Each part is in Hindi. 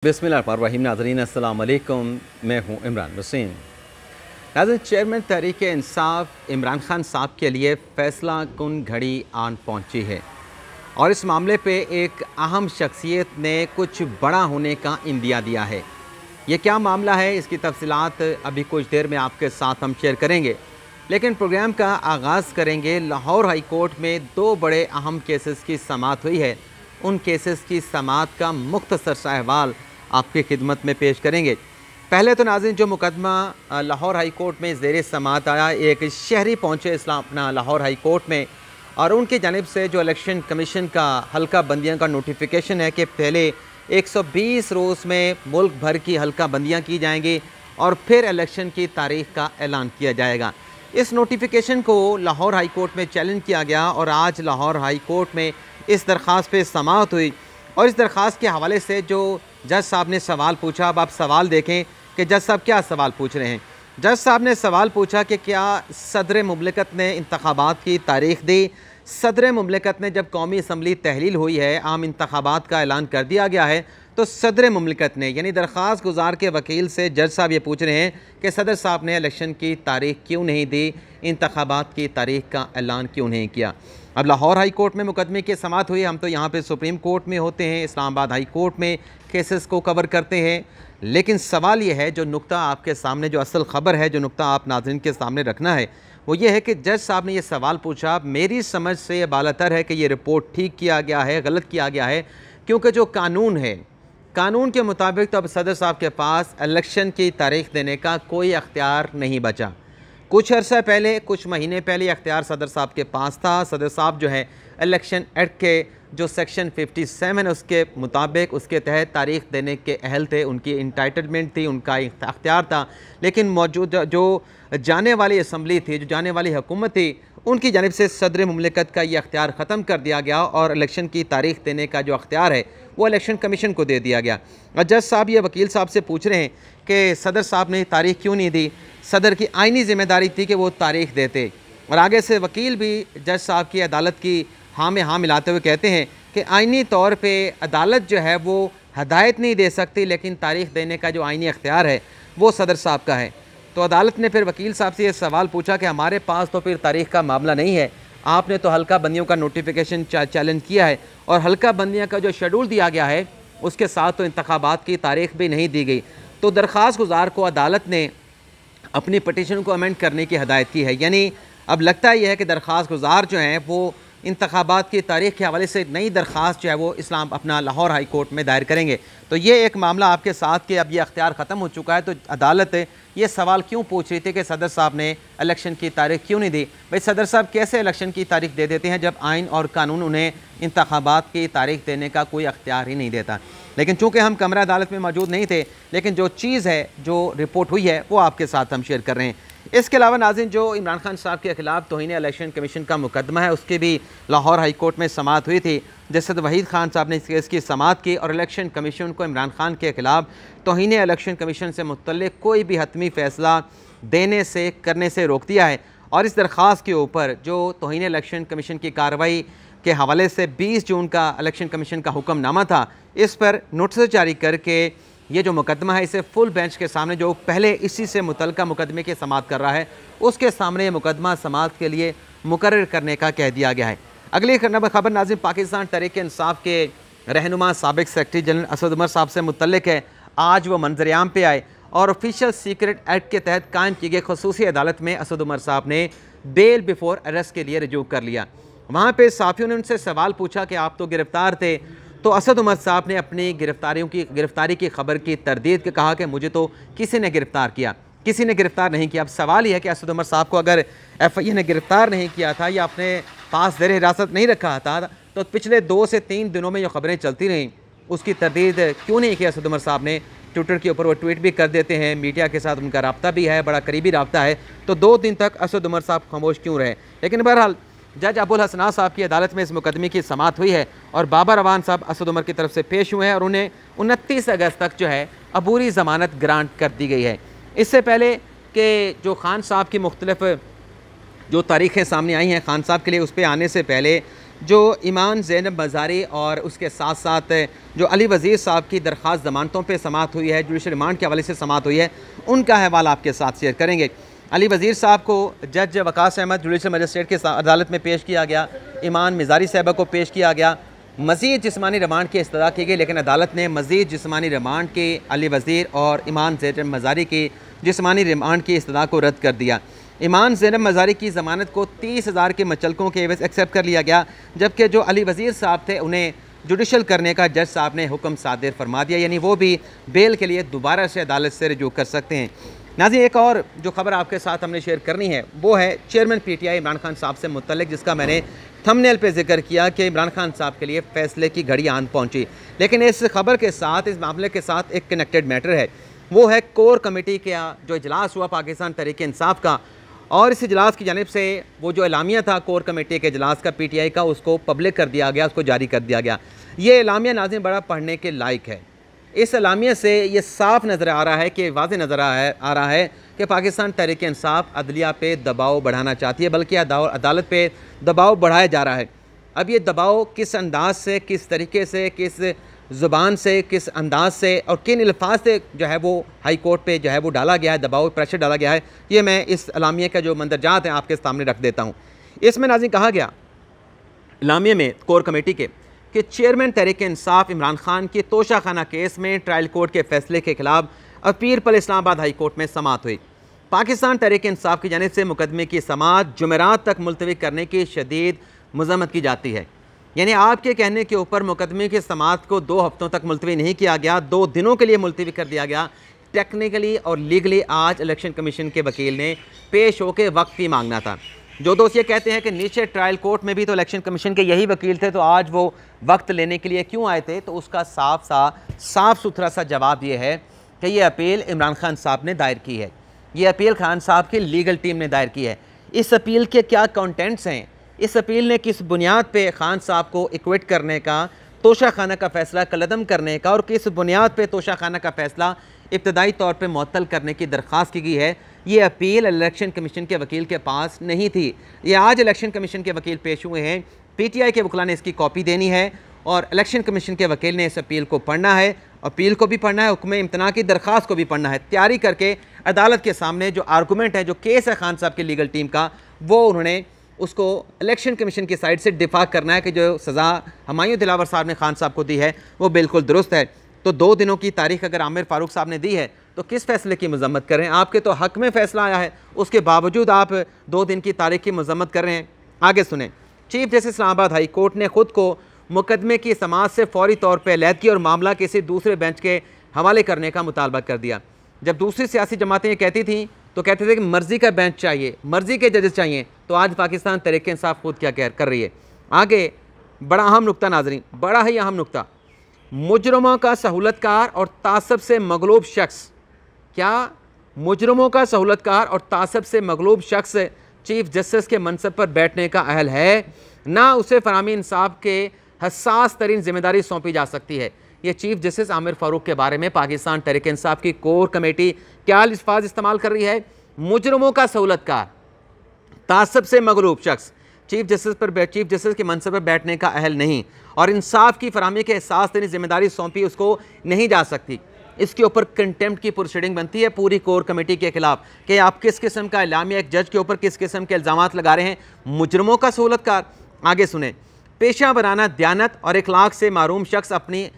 बिस्मिल्लाहिर्रहमानिर्रहीम। नाज़रीन अस्सलाम वालेकुम, मैं हूँ इमरान वसीम। नाज़रीन, चेयरमैन तहरीक इंसाफ इमरान खान साहब के लिए फ़ैसला कुन घड़ी आन पहुँची है और इस मामले पे एक अहम शख्सियत ने कुछ बड़ा होने का इंदिया दिया है। ये क्या मामला है, इसकी तफसीलात अभी कुछ देर में आपके साथ हम शेयर करेंगे, लेकिन प्रोग्राम का आगाज़ करेंगे। लाहौर हाई कोर्ट में दो बड़े अहम केसेस की समाअत हुई है। उन केसेस की समाअत का मुख्तसर सा अहवाल आपकी खिदमत में पेश करेंगे। पहले तो नाज़रीन, जो मुकदमा लाहौर हाई कोर्ट में ज़ेर समाअत आया, एक शहरी पहुँचे अपना लाहौर हाई कोर्ट में और उनकी जानिब से जो इलेक्शन कमीशन का हल्का बंदियाँ का नोटिफिकेशन है कि पहले 120 रोज़ में मुल्क भर की हल्का बंदियाँ की जाएंगी और फिर इलेक्शन की तारीख़ का ऐलान किया जाएगा। इस नोटिफिकेशन को लाहौर हाई कोर्ट में चैलेंज किया गया और आज लाहौर हाई कोर्ट में इस दरख्वास्त पे समाअत हुई और इस दरख्वास्त के हवाले से जो जज साहब ने सवाल पूछा, अब आप सवाल देखें कि जज साहब क्या सवाल पूछ रहे हैं। जज साहब ने सवाल पूछा कि क्या सदर मुमलिकत ने इंतखाबात की तारीख़ दी। सदर मुमलिकत ने जब कौमी असम्बली तहलील हुई है, आम इंतखाबात का ऐलान कर दिया गया है, तो सदर मुमलिकत ने यानी दरख्वास्त गुजार के वकील से जज साहब ये पूछ रहे हैं कि सदर साहब ने इलेक्शन की तारीख़ क्यों नहीं दी, इंतखाबात की तारीख़ का ऐलान क्यों नहीं किया। अब लाहौर हाई कोर्ट में मुकदमे की समाअत हुई। हम तो यहाँ पे सुप्रीम कोर्ट में होते हैं, इस्लामाबाद हाई कोर्ट में केसेस को कवर करते हैं, लेकिन सवाल ये है, जो नुक्ता आपके सामने, जो असल ख़बर है, जो नुक्ता आप नाज़रीन के सामने रखना है, वो ये है कि जज साहब ने ये सवाल पूछा। मेरी समझ से ये बालातर है कि ये रिपोर्ट ठीक किया गया है, गलत किया गया है, क्योंकि जो कानून है, कानून के मुताबिक तो अब सदर साहब के पास इलेक्शन की तारीख़ देने का कोई अख्तियार नहीं बचा। कुछ अर्सा पहले, कुछ महीने पहले अख्तियार सदर साहब के पास था। सदर साहब जो है इलेक्शन एक्ट के जो सेक्शन 57 है उसके मुताबिक, उसके तहत तारीख़ देने के अहल थे, उनकी इंटाइटलमेंट थी, उनका अख्तियार था। लेकिन मौजूद जो जाने वाली असम्बली थी, जो जाने वाली हुकूमत थी, उनकी जानिब से सदर मुमलिकत का ये अख्तियार ख़त्म कर दिया गया और इलेक्शन की तारीख़ देने का जो अख्तियार है वो इलेक्शन कमीशन को दे दिया गया। और जज साहब ये वकील साहब से पूछ रहे हैं कि सदर साहब ने तारीख़ क्यों नहीं दी। सदर की आइनी ज़िम्मेदारी थी कि वो तारीख़ देते। और आगे से वकील भी जज साहब की अदालत की हाँ में हाँ मिलाते हुए कहते हैं कि आइनी तौर पे अदालत जो है वो हदायत नहीं दे सकती, लेकिन तारीख़ देने का जो आइनी अख्तियार है वो सदर साहब का है। तो अदालत ने फिर वकील साहब से ये सवाल पूछा कि हमारे पास तो फिर तारीख़ का मामला नहीं है, आपने तो हल्का बंदियों का नोटिफिकेशन चैलेंज किया है और हल्का बंदियों का जो शेड्यूल दिया गया है उसके साथ तो इंतखाबात की तारीख़ भी नहीं दी गई। तो दरख्वास्त गुजार को अदालत ने अपनी पटिशन को अमेंड करने की हदायत की है। यानी अब लगता ही है कि दरख्वास्त गुजार जो हैं वो इंतखाबात की तारीख़ के हवाले से नई दरख्वास्त जो है वो अपना लाहौर हाई कोर्ट में दायर करेंगे। तो ये एक मामला आपके साथ कि अब ये अख्तियार ख़त्म हो चुका है। तो अदालत ये सवाल क्यों पूछ रही थी कि सदर साहब ने इलेक्शन की तारीख़ क्यों नहीं दी। भाई, सदर साहब कैसे इलेक्शन की तारीख़ दे देते हैं जब आइन और कानून उन्हें इंतखाबात की तारीख़ देने का कोई अख्तियार ही नहीं देता। लेकिन चूँकि हम कमरा अदालत में मौजूद नहीं थे, लेकिन जो चीज़ है, जो रिपोर्ट हुई है, वो आपके साथ हम शेयर कर रहे हैं। इसके अलावा नाज़रीन, जो इमरान खान साहब के ख़िलाफ़ तौहीन इलेक्शन कमीशन का मुकदमा है, उसकी भी लाहौर हाई कोर्ट में समाअत हुई थी। जस्टिस वहीद खान साहब ने इस केस की समाअत की और इलेक्शन कमीशन को इमरान खान के ख़िलाफ़ तौहीन इलेक्शन कमीशन से मुतल्लिक़ कोई भी हतमी फ़ैसला देने से, करने से रोक दिया है। और इस दरख्वास्त के ऊपर जो तौहीन इलेक्शन कमीशन की कार्रवाई के हवाले से 20 जून का इलेक्शन कमीशन का हुक्मनामा था, इस पर नोटिस जारी करके ये जो मुकदमा है इसे फुल बेंच के सामने, जो पहले इसी से मुतल्लिक़ मुकदमे की समाअत कर रहा है, उसके सामने ये मुकदमा समाअत के लिए मुकर्रर करने का कह दिया गया है। अगली खबर नाज़रीन, पाकिस्तान तहरीक इंसाफ के रहनुमा साबिक़ सेक्रेटरी जनरल असद उमर साहब से मुतल्लिक़ है। आज वो मंजर-ए-आम पे आए और ऑफिशियल सीक्रेट एक्ट के तहत कायम की गई खसूसी अदालत में असद उमर साहब ने बेल बिफोर अरेस्ट के लिए रजू कर लिया। वहाँ पर साफ़ियों ने उनसे सवाल पूछा कि आप तो गिरफ़्तार थे। तो असद उमर साहब ने अपनी गिरफ़्तारी की खबर की तरदीद के कहा कि मुझे तो किसी ने गिरफ़्तार किया, किसी ने गिरफ़्तार नहीं किया। अब सवाल यह है कि असद उमर साहब को अगर FIA ने गिरफ़्तार नहीं किया था या अपने पास ज़ेर हिरासत नहीं रखा था, तो पिछले 2 से 3 दिनों में जो खबरें चलती रहीं उसकी तरदीद क्यों नहीं की असद उमर साहब ने। ट्विटर के ऊपर वो ट्वीट भी कर देते हैं, मीडिया के साथ उनका रब्ता भी है, बड़ा करीबी रब्ता है, तो 2 दिन तक असद उमर साहब खामोश क्यों रहे। लेकिन बहरहाल जज अबुल हसना साहब की अदालत में इस मुकदमे की समाअत हुई है और बाबर अवान साहब असद उमर की तरफ से पेश हुए हैं और उन्हें 29 अगस्त तक जो है अबूरी ज़मानत ग्रांट कर दी गई है। इससे पहले कि जो खान साहब की मुख्तलिफ जो तारीख़ें सामने आई हैं खान साहब के लिए, उस पर आने से पहले जो ईमान ज़ैनब मज़ारी और उसके साथ साथ जो अली वज़ीर साहब की दरख्वास्त ज़मानतों पे समाअत हुई है, जुडिशल रिमांड के हवाले से समाअत हुई है, उनका अहवाल आपके साथ शेयर करेंगे। अली वज़ीर साहब को जज वकास अहमद जुडिशल मजिस्ट्रेट की अदालत में पेश किया गया, ईमान मज़ारी साहबा को पेश किया गया, मज़ीद जिस्मानी रिमांड की इस्तदा की गई, लेकिन अदालत ने मज़ीद जिस्मानी रिमांड के अली वज़ीर और ईमान ज़ैनब मज़ारी की जिस्मानी रिमांड की इस्तदा को रद्द कर दिया। ईमान ज़ैनब मज़ारी की ज़मानत को 30,000 के मचलकों के एवज़ एक्सेप्ट कर लिया गया, जबकि जो अली वज़ीर साहब थे उन्हें जुडिशल करने का जज साहब ने हुक्म सादिर फरमा दिया, यानी वो भी बेल के लिए दोबारा से अदालत से रजू कर सकते हैं। नाज़रीन, एक और जो खबर आपके साथ हमने शेयर करनी है वो है चेयरमैन PTI इमरान खान साहब से मुतल्लिक, जिसका मैंने थंबनेल पे जिक्र किया कि इमरान खान साहब के लिए फ़ैसले की घड़ी आन पहुंची। लेकिन इस खबर के साथ, इस मामले के साथ एक कनेक्टेड मैटर है, वो है कोर कमेटी का जो इजलास हुआ पाकिस्तान तहरीक इंसाफ का, और इस इजलास की जानिब से वो जो एलामिया था कोर कमेटी के इजलास का PTI का, उसको पब्लिक कर दिया गया, उसको जारी कर दिया गया। ये एलामिया नाज़रीन बड़ा पढ़ने के लायक है। इस एलामिया से ये साफ नज़र आ रहा है कि वाज़ेह नज़र आ रहा है कि पाकिस्तान तहरीक इंसाफ अदलिया पे दबाव बढ़ाना चाहती है, बल्कि अदालत पे दबाव बढ़ाया जा रहा है। अब ये दबाव किस अंदाज से, किस तरीके से, किस ज़ुबान से, किस अंदाज से और किन अल्फाज से जो है वो हाई कोर्ट पे जो है वो डाला गया है, दबाव प्रेशर डाला गया है, ये मैं इस एलामिया का जो मंदरजात हैं आपके सामने रख देता हूँ। इसमें नाज़रीन कहा गया एलामिया में कोर कमेटी के कि चेयरमैन तहरीक इंसाफ इमरान खान के तोशाखाना केस में ट्रायल कोर्ट के फैसले के खिलाफ अपील पर इस्लामाबाद हाई कोर्ट में समाअत हुई। पाकिस्तान तहरीक इंसाफ की जानिब से मुकदमे की समाअत जुमेरात तक मुलतवी करने की शदीद मज़म्मत की जाती है। यानी आपके कहने के ऊपर मुकदमे की समाअत को 2 हफ्तों तक मुलतवी नहीं किया गया, 2 दिनों के लिए मुलतवी कर दिया गया। टेक्निकली और लीगली आज इलेक्शन कमीशन के वकील ने पेश होकर वक्त भी मांगना था। जो दोस्त ये कहते हैं कि नीचे ट्रायल कोर्ट में भी तो इलेक्शन कमीशन के यही वकील थे, तो आज वो वक्त लेने के लिए क्यों आए थे, तो उसका साफ सुथरा सा जवाब ये है कि ये अपील इमरान खान साहब ने दायर की है। ये अपील खान साहब की लीगल टीम ने दायर की है। इस अपील के क्या कंटेंट्स हैं, इस अपील ने किस बुनियाद पे खान साहब को इक्विट करने का, तोशाखाना का फ़ैसला कलअदम करने का, और किस बुनियाद पे तोशाखाना का फ़ैसला इब्तदाई तौर पे मुअत्तल करने की दरख्वास्त की गई है, ये अपील इलेक्शन कमीशन के वकील के पास नहीं थी। ये आज इलेक्शन कमीशन के वकील पेश हुए हैं, PTI के वकला ने इसकी कॉपी देनी है और इलेक्शन कमीशन के वकील ने इस अपील को पढ़ना है, अपील को भी पढ़ना है, हुक्म इम्तना की दरख्वास्त को भी पढ़ना है, तैयारी करके अदालत के सामने जो आर्गूमेंट है, जो केस है खान साहब की लीगल टीम का, वो उन्होंने उसको इलेक्शन कमीशन की साइड से दिफा करना है कि जो सज़ा हुमायूं दिलावर साहब ने खान साहब को दी है वो बिल्कुल दुरुस्त है। तो 2 दिनों की तारीख अगर आमिर फारूक साहब ने दी है तो किस फैसले की मजम्मत कर रहे हैं? आपके तो हक में फ़ैसला आया है, उसके बावजूद आप 2 दिन की तारीख की मजम्मत कर रहे हैं। आगे सुने, chief justice Islamabad high court ने खुद को मुकदमे की समाअत से फौरी तौर पर अलहदगी और मामला किसी दूसरे बेंच के हवाले करने का मुतालबा कर दिया। जब दूसरी सियासी जमातें ये कहती थीं तो कहते थे कि मर्ज़ी का बेंच चाहिए, मर्ज़ी के जजेस चाहिए, तो आज पाकिस्तान तहरीक इंसाफ खुद क्या कर रही है। आगे बड़ा अहम नुक्ता नाज़रीन, बड़ा ही अहम नुक्ता, मुजरमों का सहूलतकार और तासब से मगलूब शख्स, क्या मुजरमों का सहूलतकार और तासब से मगलूब शख्स चीफ जस्टिस के मनसब पर बैठने का अहल है? ना उसे फरामी इंसाफ के हसास तरीन जिम्मेदारी सौंपी जा सकती है। ये चीफ जस्टिस आमिर फारूक के बारे में पाकिस्तान तहरीक इंसाफ की कोर कमेटी क्या अल्फाज इस्तेमाल कर रही है? मुजरमों का सहूलतकार, तासब से मगलूब शख्स चीफ जस्टिस के मनसब पर बैठने का अहल नहीं, और इंसाफ की फरामी के एहसास तरीन जिम्मेदारी सौंपी उसको नहीं जा सकती। इसके ऊपर कंटेम्प्ट की प्रोसीडिंग बनती है पूरी कोर कमेटी के खिलाफ कि आप किस किस्म का इलामिया एक जज के ऊपर किस किस्म के इल्ज़ामात लगा रहे हैं। मुजरमों का सहूलतकार। आगे सुने, पेशा वराना दयानत और इखलाक से मारूम शख्स अपनी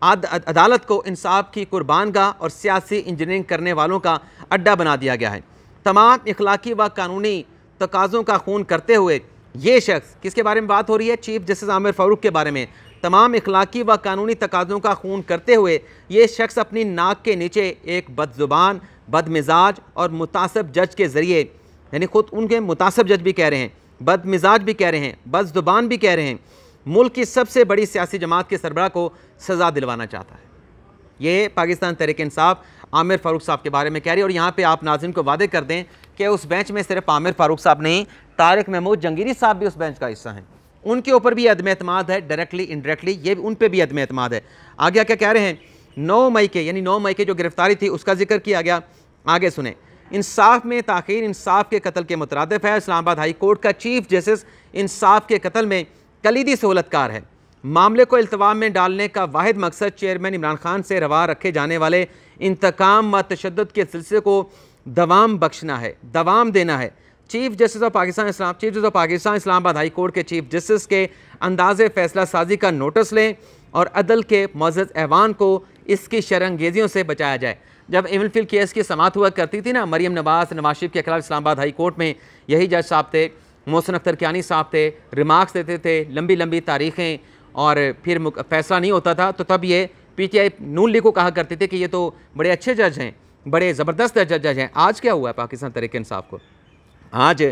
अदालत को इंसाफ की कुर्बानगाह और सियासी इंजीनियरिंग करने वालों का अड्डा बना दिया गया है। तमाम इखलाकी व कानूनी तकाज़ों का खून करते हुए ये शख्स, किसके बारे में बात हो रही है? चीफ जस्टिस आमिर फारूक के बारे में। तमाम इखलाकी व कानूनी तकाज़ों का खून करते हुए ये शख्स अपनी नाक के नीचे एक बदजुबान, बदमिजाज और मुतासब जज के ज़रिए, यानी खुद उनके मुतासब जज भी कह रहे हैं, बदमिजाज भी कह रहे हैं, बदजुबान भी कह रहे हैं, मुल्क की सबसे बड़ी सियासी जमात के सरबराह को सज़ा दिलवाना चाहता है। ये पाकिस्तान तहरीक इंसाफ आमिर फारूक साहब के बारे में कह रही है। और यहाँ पे आप नाज़रीन को वादे कर दें कि उस बेंच में सिर्फ आमिर फारूक साहब नहीं, तारिक महमूद जंगीरी साहब भी उस बेंच का हिस्सा हैं। उनके ऊपर भी अदम एतमाद है, डायरेक्टली इनडायरेक्टली, ये उन पर भी अदम एतमाद है। आगे क्या कह रहे हैं? 9 मई के, यानी 9 मई के जो गिरफ्तारी थी उसका जिक्र किया गया। आगे सुने, इंसाफ में ताख़ीर इंसाफ के कत्ल के मुतरादिफ है। इस्लामाबाद हाई कोर्ट का चीफ जस्टिस इंसाफ के कत्ल में कलीदी सहूलतकार है। मामले को इल्तवाम में डालने का वाहिद मकसद चेयरमैन इमरान खान से रवा रखे जाने वाले इंतकाम व तशद्दुद के सिलसिले को दवाम बख्शना है, दवाम देना है। Chief justice of Pakistan Islamabad high court के चीफ जस्टिस के अंदाज़े फ़ैसला साजी का नोटिस लें और अदल के मुअज़्ज़ज़ ऐवान को इसकी शरंगेजियों से बचाया जाए। जब एमएलफिल केस की समाअत हुआ करती थी ना, मरियम नवाज़ नवाज शरीफ के खिलाफ इस्लामाबाद हाई कोर्ट में यही जज साहब थे, मोहसिन अख्तर कियानी साहब थे, रिमार्क्स देते थे, लंबी लंबी तारीखें, और फिर फ़ैसला नहीं होता था। तो तब ये पीटीआई नून लीग को कहा करते थे कि ये तो बड़े अच्छे जज हैं, बड़े ज़बरदस्त जज हैं। आज क्या हुआ है पाकिस्तान तहरीक इंसाफ को? आज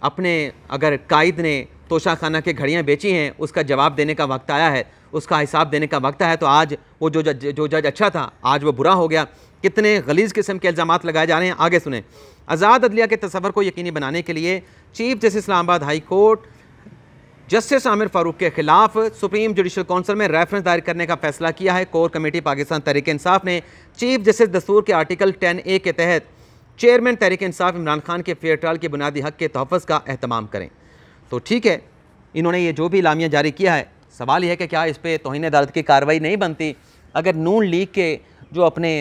अपने अगर कायद ने तोशाखाना के घड़ियाँ बेची हैं, उसका जवाब देने का वक्त आया है, उसका हिसाब देने का वक्त है। तो आज वो जो जज अच्छा था, आज वो बुरा हो गया। कितने गलीज़ किस्म के इल्ज़ामात लगाए जा रहे हैं, आगे सुने। आज़ाद अदलिया के तसव्वुर को यकीनी बनाने के लिए chief justice Islamabad high court justice Aamir Farooq के खिलाफ सुप्रीम जुडिशल काउंसिल में रेफरेंस दायर करने का फैसला किया है। कोर कमेटी पाकिस्तान तहरीक इंसाफ ने चीफ जस्टिस दस्तूर के आर्टिकल 10A के तहत चेयरमैन तहरीक इंसाफ इमरान खान के फेयर ट्रायल के बुनियादी हक़ के तहफ़्फ़ुज़ का एहतमाम करें। तो ठीक है, इन्होंने ये जो भी इलामिया जारी किया है, सवाल यह है कि क्या इस पर तौहीन अदालत की कार्रवाई नहीं बनती? अगर नून लीग के जो अपने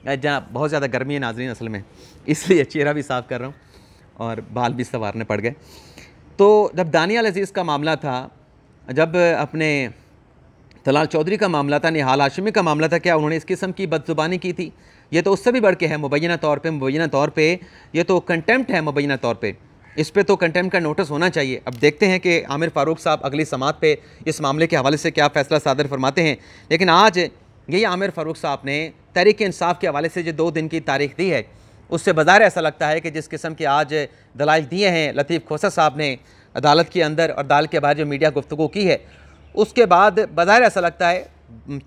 बहुत ज़्यादा गर्मी है नाज़रीन असल में, इसलिए चेहरा भी साफ़ कर रहा हूँ और बाल भी संवारने पड़ गए। तो जब दानियाल अजीज़ का मामला था, जब अपने तलाल चौधरी का मामला था, निहाल हाशमी का मामला था, क्या उन्होंने इस किस्म की बदजुबानी की थी? ये तो उससे भी बढ़ के है, मुबैना तौर पे ये तो कंटेम्प्ट है। मुबैना तौर पे इस पे तो कंटेम्प्ट का नोटिस होना चाहिए। अब देखते हैं कि आमिर फ़ारूक साहब अगली समाअत पे इस मामले के हवाले से क्या फ़ैसला सादर फरमाते हैं। लेकिन आज यही आमिर फ़ारूक साहब ने तहरीक इंसाफ के हवाले से जो 2 दिन की तारीख दी है, उससे बज़ाहिर ऐसा लगता है कि जिस किस्म के आज दलाइल दिए हैं लतीफ़ खोसा साहब ने अदालत के अंदर और अदालत के बाहर जो मीडिया गुफ्तगू की है, उसके बाद बज़ाहिर ऐसा लगता है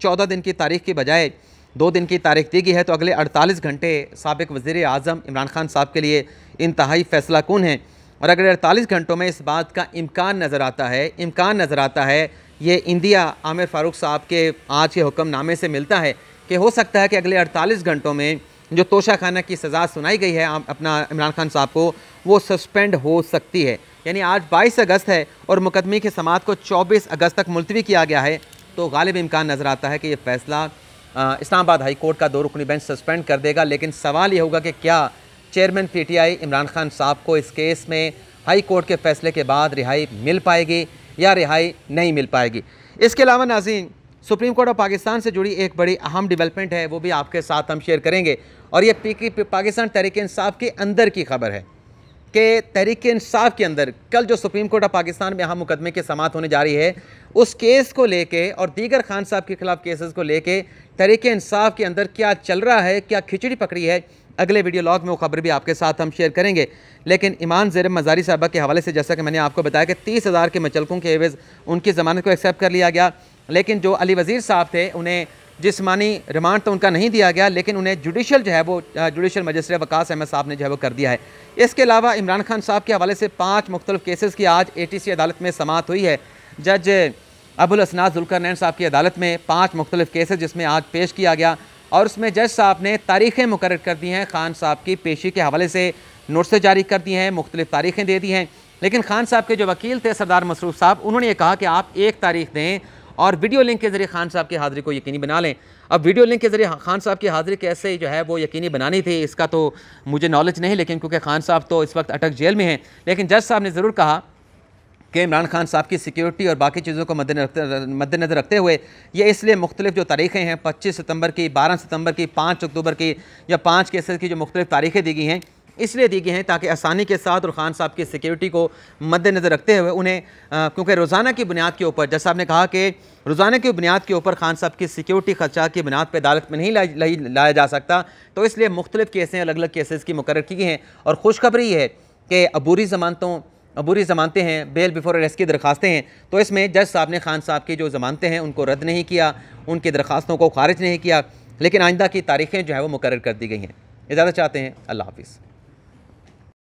14 दिन की तारीख की बजाय 2 दिन की तारीख दी गई है। तो अगले 48 घंटे साबिक़ वज़ीर आज़म इमरान खान साहब के लिए इंतहाई फ़ैसला कुन हैं। और अगर 48 घंटों में इस बात का इम्कान नज़र आता है, ये इंदिया आमिर फ़ारूक साहब के आज के हुक्मनामे से मिलता है कि हो सकता है कि अगले 48 घंटों में जो तोशाखाना की सज़ा सुनाई गई है अपना इमरान खान साहब को, वो सस्पेंड हो सकती है। यानी आज 22 अगस्त है और मुकदमे की समाअत को 24 अगस्त तक मुलतवी किया गया है। तो गालिब इम्कान नज़र आता है कि ये फ़ैसला इस्लामाबाद हाई कोर्ट का 2 रुकनी बेंच सस्पेंड कर देगा। लेकिन सवाल ये होगा कि क्या चेयरमैन पीटीआई इमरान खान साहब को इस केस में हाई कोर्ट के फ़ैसले के बाद रिहाई मिल पाएगी या रिहाई नहीं मिल पाएगी। इसके अलावा नाज़रीन, सुप्रीम कोर्ट ऑफ पाकिस्तान से जुड़ी एक बड़ी अहम डेवलपमेंट है, वो भी आपके साथ हम शेयर करेंगे। और ये पाकिस्तान तहरीक इंसाफ के अंदर की खबर है कि तहरीक इंसाफ के अंदर कल जो सुप्रीम कोर्ट ऑफ पाकिस्तान में अहम मुकदमे की समाअत होने जा रही है, उस केस को लेके और दीगर खान साहब के खिलाफ केसेस को लेके तहरीक इंसाफ के अंदर क्या चल रहा है, क्या खिचड़ी पकड़ी है, अगले वीडियो लॉग में वो खबर भी आपके साथ हम शेयर करेंगे। लेकिन ईमान ज़ेरब मज़ारी साहबा के हवाले से जैसा कि मैंने आपको बताया कि 30,000 के मचलकों के एवज़ उनकी ज़मानत को एक्सेप्ट कर लिया गया। लेकिन जो अली वज़ीर साहब थे, उन्हें जिस्मानी रिमांड तो उनका नहीं दिया गया, लेकिन उन्हें जुडिशल जो है वो जुडिशल मजिस्ट्रेट वकास अहमद साहब ने जो है वो कर दिया है। इसके अलावा इमरान खान साहब के हवाले से 5 मुख्तलिफ केसेस की आज ATC अदालत में समाअत हुई है। जज अबुल असनाद जुल्करनैन साहब की अदालत में 5 मुख्तलिफ केसेस जिसमें आज पेश किया गया, और उसमें जज साहब ने तारीखें मुकर्रर कर दी हैं। खान साहब की पेशी के हवाले से नोटिस जारी कर दिए हैं, मुख्तलिफ तारीखें दे दी हैं। लेकिन खान साहब के जो वकील थे सरदार मसरूफ साहब, उन्होंने ये कहा कि आप एक तारीख दें और वीडियो लिंक के ज़रिए खान साहब की हाज़िरी को यकीनी बना लें। अब वीडियो लिंक के ज़रिए खान साहब की हाज़िरी कैसे जो है वो यकीनी बनानी थी, इसका तो मुझे नॉलेज नहीं, लेकिन क्योंकि खान साहब तो इस वक्त अटक जेल में हैं। लेकिन जज साहब ने ज़रूर कहा कि इमरान खान साहब की सिक्योरिटी और बाकी चीज़ों को मद्देनज़र रखते हुए ये इसलिए मुख्तलिफ जो तारीखें हैं 25 सितंबर की, 12 सितंबर की, 5 अक्टूबर की, या 5 केसेस की जो मुख्तलिफ तारीखें दी गई हैं, इसलिए दी गई हैं ताकि आसानी के साथ और ख़ान साहब की सिक्योरिटी को मद्देनज़र रखते हुए उन्हें क्योंकि रोज़ाना की बुनियाद के ऊपर जज साहब ने कहा कि रोज़ाना की बुनियाद के ऊपर खान साहब की सिक्योरिटी खर्चा की बुनियाद पर अदालत में नहीं लाया जा सकता। तो इसलिए मुख्तलिफ केसें अलग अलग केसेस की मुकर्रर की गई हैं। और खुशखबरी ये है कि अबूरी ज़मानतें हैं, बेल बिफोर अरेस्ट की दरखास्तें हैं, तो इसमें जज साहब ने खान साहब की जो ज़मानतें हैं उनको रद्द नहीं किया, उनकी दरखास्तों को खारिज नहीं किया, लेकिन आइंदा की तारीखें जो है वो मुकर्रर कर दी गई हैं। इजाज़त चाहते हैं, अल्लाह हाफ़िज़।